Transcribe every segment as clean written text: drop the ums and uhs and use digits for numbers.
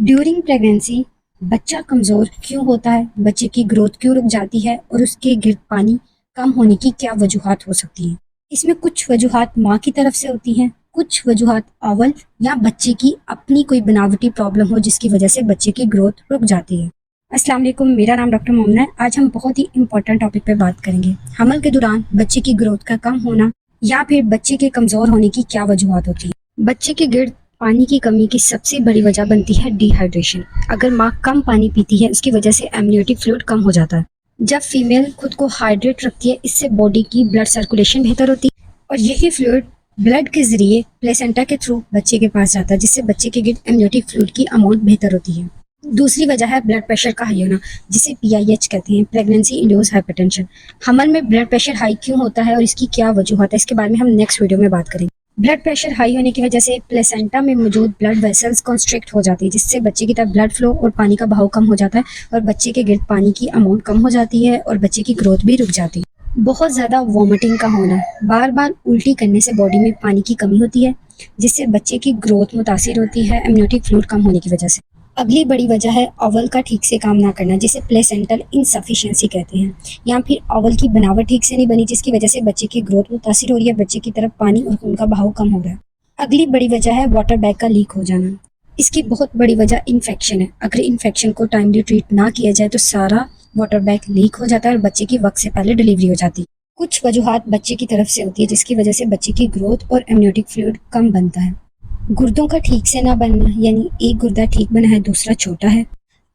During pregnancy बच्चा कमज़ोर क्यों होता है, बच्चे की ग्रोथ क्यों रुक जाती है और उसके गिर्द पानी कम होने की क्या वजूहात हो सकती हैं। इसमें कुछ वजूहात माँ की तरफ से होती हैं, कुछ वजूहात अव्वल या बच्चे की अपनी कोई बनावटी प्रॉब्लम हो जिसकी वजह से बच्चे की ग्रोथ रुक जाती है। अस्सलाम वालेकुम, मेरा नाम डॉक्टर मोमना है। आज हम बहुत ही इंपॉर्टेंट टॉपिक पे बात करेंगे। हमल के दौरान बच्चे की ग्रोथ का कम होना या फिर बच्चे के कमज़ोर होने की क्या वजूहात होती है। बच्चे के गिर्द पानी की कमी की सबसे बड़ी वजह बनती है डिहाइड्रेशन। अगर माँ कम पानी पीती है उसकी वजह से एमनियोटिक फ्लूइड कम हो जाता है। जब फीमेल खुद को हाइड्रेट रखती है इससे बॉडी की ब्लड सर्कुलेशन बेहतर होती है और यही फ्लूइड ब्लड के जरिए प्लेसेंटा के थ्रू बच्चे के पास जाता है, जिससे बच्चे के गिर्द एमनियोटिक फ्लूइड की अमाउंट बेहतर होती है। दूसरी वजह है ब्लड प्रेशर का हाई होना, जिसे PIH कहते हैं, प्रेगनेंसी इंड्यूस्ड हाइपरटेंशन। हमल में ब्लड प्रेशर हाई क्यों होता है और इसकी क्या वजूहत है, इसके बारे में हम नेक्स्ट वीडियो में बात करेंगे। ब्लड प्रेशर हाई होने की वजह से प्लेसेंटा में मौजूद ब्लड वेसल्स कॉन्स्ट्रिक्ट हो जाती है, जिससे बच्चे की तरफ ब्लड फ्लो और पानी का बहाव कम हो जाता है और बच्चे के गिर्द पानी की अमाउंट कम हो जाती है और बच्चे की ग्रोथ भी रुक जाती है। बहुत ज़्यादा वॉमिटिंग का होना, बार बार उल्टी करने से बॉडी में पानी की कमी होती है, जिससे बच्चे की ग्रोथ मुतासिर होती है एमनियोटिक फ्लूइड कम होने की वजह से। अगली बड़ी वजह है ओवल का ठीक से काम ना करना, जिसे प्लेसेंटल इनसफिशिएंसी कहते हैं, या फिर ओवल की बनावट ठीक से नहीं बनी, जिसकी वजह से बच्चे की ग्रोथ मुतासिर हो रही है, बच्चे की तरफ पानी और खून का बहाव कम हो रहा है। अगली बड़ी वजह है वाटर बैग का लीक हो जाना। इसकी बहुत बड़ी वजह इन्फेक्शन है। अगर इन्फेक्शन को टाइमली ट्रीट ना किया जाए तो सारा वाटर बैग लीक हो जाता है और बच्चे की वक्त से पहले डिलीवरी हो जाती है। कुछ वजूहात बच्चे की तरफ से होती है जिसकी वजह से बच्चे की ग्रोथ और एमनियोटिक फ्लूइड कम बनता है। गुर्दों का ठीक से ना बनना, यानी एक गुर्दा ठीक बना है दूसरा छोटा है।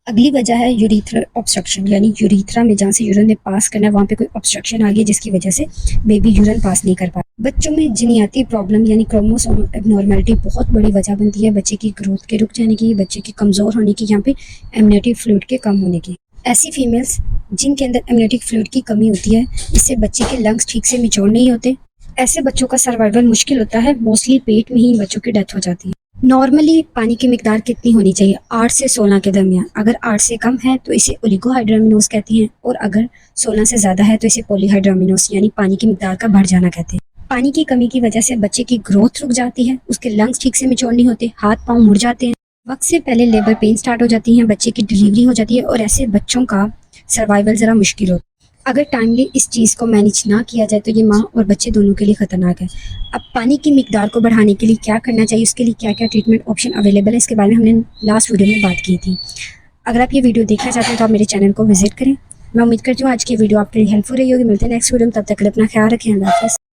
अगली वजह है यूरिथ्रल ऑब्स्ट्रक्शन, यानी यूरिथ्रा में जहाँ से यूरिन ने पास करना है वहाँ पे कोई ऑब्स्ट्रक्शन आ गई जिसकी वजह से बेबी यूरिन पास नहीं कर पाता। बच्चों में जिनियाती प्रॉब्लम यानी क्रोमोसोम एबनॉर्मेलिटी बहुत बड़ी वजह बनती है बच्चे की ग्रोथ के रुक जाने की, बच्चे की कमज़ोर होने की, यहाँ पे एमनियोटिक फ्लूइड के कम होने की। ऐसी फीमेल्स जिनके अंदर एमनियोटिक फ्लूइड की कमी होती है, इससे बच्चे के लंग्स ठीक से मैच्योर नहीं होते। ऐसे बच्चों का सर्वाइवल मुश्किल होता है, मोस्टली पेट में ही बच्चों की डेथ हो जाती है। नॉर्मली पानी की मिकदार कितनी होनी चाहिए? 8 से 16 के दरमियान। अगर 8 से कम है तो इसे ओलिगोहाइड्रामिनोस कहते हैं और अगर 16 से ज़्यादा है तो इसे पॉलीहाइड्रामिनोस यानी पानी की मिकदार का बढ़ जाना कहते हैं। पानी की कमी की वजह से बच्चे की ग्रोथ रुक जाती है, उसके लंग्स ठीक से मैच्योर नहीं होते, हाथ पाँव मुड़ जाते हैं, वक्त से पहले लेबर पेन स्टार्ट हो जाती है, बच्चे की डिलीवरी हो जाती है और ऐसे बच्चों का सर्वाइवल ज़रा मुश्किल होता है। अगर टाइमली इस चीज़ को मैनेज ना किया जाए तो ये माँ और बच्चे दोनों के लिए ख़तरनाक है। अब पानी की मिकदार को बढ़ाने के लिए क्या करना चाहिए, उसके लिए क्या क्या ट्रीटमेंट ऑप्शन अवेलेबल है, इसके बारे में हमने लास्ट वीडियो में बात की थी। अगर आप ये वीडियो देखना चाहते हैं तो आप मेरे चैनल को विजिट करें। मैं उम्मीद करती हूँ आज की वीडियो आपके लिए हेल्पफुल रही होगी। मिलते हैं नेक्स्ट वीडियो में, तब तक के लिए अपना ख्याल रखें। अल्लाह हाफ़िज़।